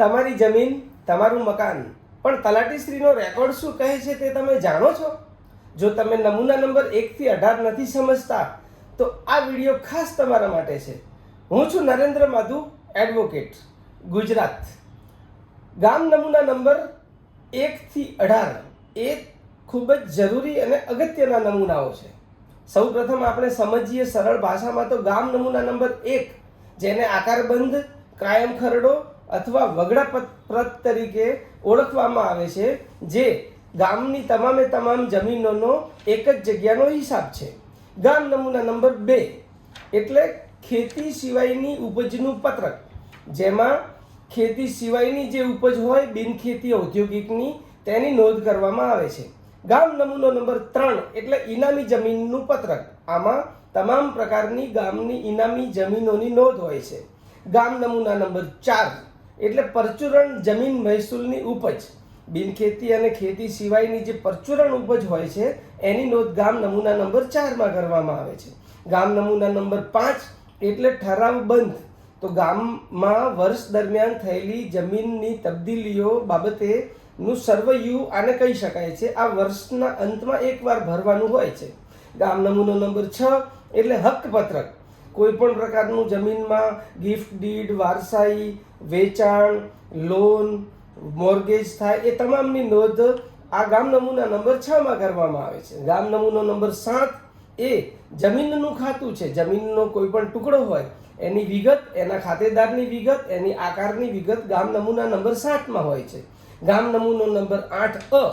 તમારી જમીન, તમારું મકાન, પણ તલાટીશ્રીનો રેકોર્ડ શું કહે છે તે તમે જાણો છો? જો તમે નમૂના નંબર 1 થી 18 નથી સમજતા તો આ વિડીયો ખાસ તમારા માટે છે. હું છું નરેન્દ્ર માધુ, એડવોકેટ, ગુજરાત. ગામ નમૂના નંબર 1 થી 18 એ ખૂબ જ જરૂરી અને અગત્યના નમૂનાઓ છે. સૌ પ્રથમ આપણે સમજીએ સરળ ભાષામાં તો ગામ નમૂના નંબર 1, જેને આકારબંધ, કાયમ ખરડો અથવા વગડા પ્રત તરીકે ઓળખવામાં આવે છે, જે ગામની તમામે તમામ જમીનોનો એક જ જગ્યાનો હિસાબ છે. ગામ નમૂના નંબર 2 એટલે ખેતી સિવાયની ઉપજનું પત્રક, જેમાં ખેતી સિવાયની જે ઉપજ હોય બિનખેતી ઔદ્યોગિકની, તેની નોંધ કરવામાં આવે છે. ગામ નમૂનો નંબર 3 એટલે ઇનામી જમીનનું પત્રક. આમાં તમામ પ્રકારની ગામની ઇનામી જમીનોની નોંધ હોય છે. ગામ નમૂના નંબર 4 એટલે પરચુરણ જમીન મહેસૂલની ઉપજ, બિનખેતી અને ખેતી સિવાયની જે પરચુરણ ઉપજ હોય છે એની નોંધ ગામ નમૂના નંબર 4માં કરવામાં આવે છે. ગામ નમૂના નંબર 5 એટલે ઠરાવબંધ, તો ગામમાં વર્ષ દરમિયાન થયેલી જમીનની તબદીલીઓ બાબતેનું સર્વૈયું આને કહી શકાય છે. આ વર્ષના અંતમાં એકવાર ભરવાનું હોય છે. ગામ નમૂનો નંબર 6 એટલે હક્કપત્રક, કોઈ પણ પ્રકારનું જમીનમાં ગિફ્ટ ડીડ, વારસાઈ, વેચાણ, લોન, મોર્ગેજ થાય એ તમામની નોંધ આ ગામ નમૂના નંબર 6માં કરવામાં આવે છે. ગામ નમૂનો નંબર 7 એ જમીનનું ખાતું છે. જમીનનો કોઈ પણ ટુકડો હોય એની વિગત, એના ખાતેદારની વિગત, એની આકારની વિગત ગામ નમૂના નંબર 7માં હોય છે. ગામ નમૂનો નંબર 8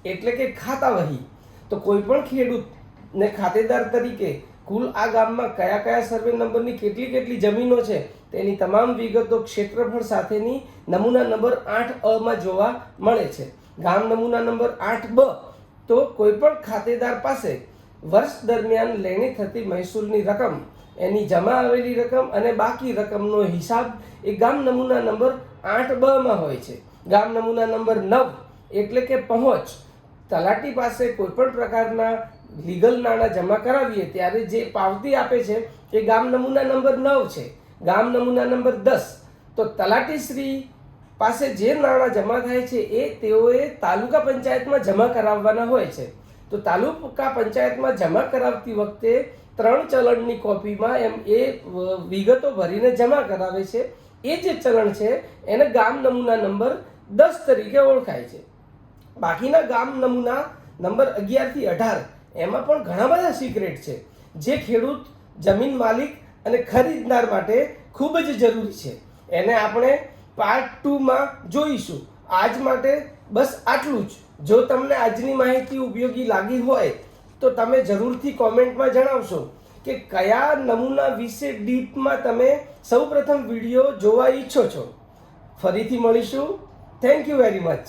એટલે કે ખાતા વહી, તો કોઈ પણ ખેડૂતને ખાતેદાર તરીકે કુલ આ ગામમાં કયા કયા સર્વે નંબરની કેટલી જમીનો છે તેની તમામ વિગતો ક્ષેત્રફળ સાથેની નમૂના નંબર 8માં જોવા મળે છે. ગામ નમૂના નંબર 8બ તો કોઈ પણ ખાતેદાર પાસે વર્ષ દરમિયાન લેણી થતી મહેસૂલની રકમ, એની જમા આવેલી રકમ અને બાકી રકમનો હિસાબ એ ગામ નમૂના નંબર 8બમાં હોય છે. ગામ નમૂના નંબર 9 એટલે કે પહોંચ, તલાટી પાસે કોઈ પણ પ્રકારના લીગલ નાણાં જમા કરાવીએ ત્યારે જે પાવતી આપે છે એ ગામ નમૂના નંબર 9 છે. ગામ નમૂના નંબર 10 તો તલાટીશ્રી પાસે જે નાણાં જમા થાય છે એ તેઓએ તાલુકા પંચાયતમાં જમા કરાવવાના હોય છે. તો તાલુકા પંચાયતમાં જમા કરાવતી વખતે 3 ચલણની કોપીમાં એ વિગતો ભરીને જમા કરાવે છે. એ જે ચલણ છે એને ગામ નમૂના નંબર 10 તરીકે ઓળખાય છે. બાકીના ગામ નમૂના નંબર 11 થી 18 એમાં પણ ઘણા બધા સિક્રેટ છે, જે ખેડૂત, જમીન માલિક અને ખરીદનાર માટે ખૂબ જ જરૂરી છે. એને આપણે પાર્ટ 2માં જોઈશું. આજ માટે બસ આટલું જ. જો તમને આજની માહિતી ઉપયોગી લાગી હોય તો તમે જરૂરથી કોમેન્ટમાં જણાવશો કે કયા નમૂના વિશે ડીપમાં તમે સૌપ્રથમ વિડીયો જોવા ઈચ્છો છો. ફરીથી મળીશું. Thank you very much.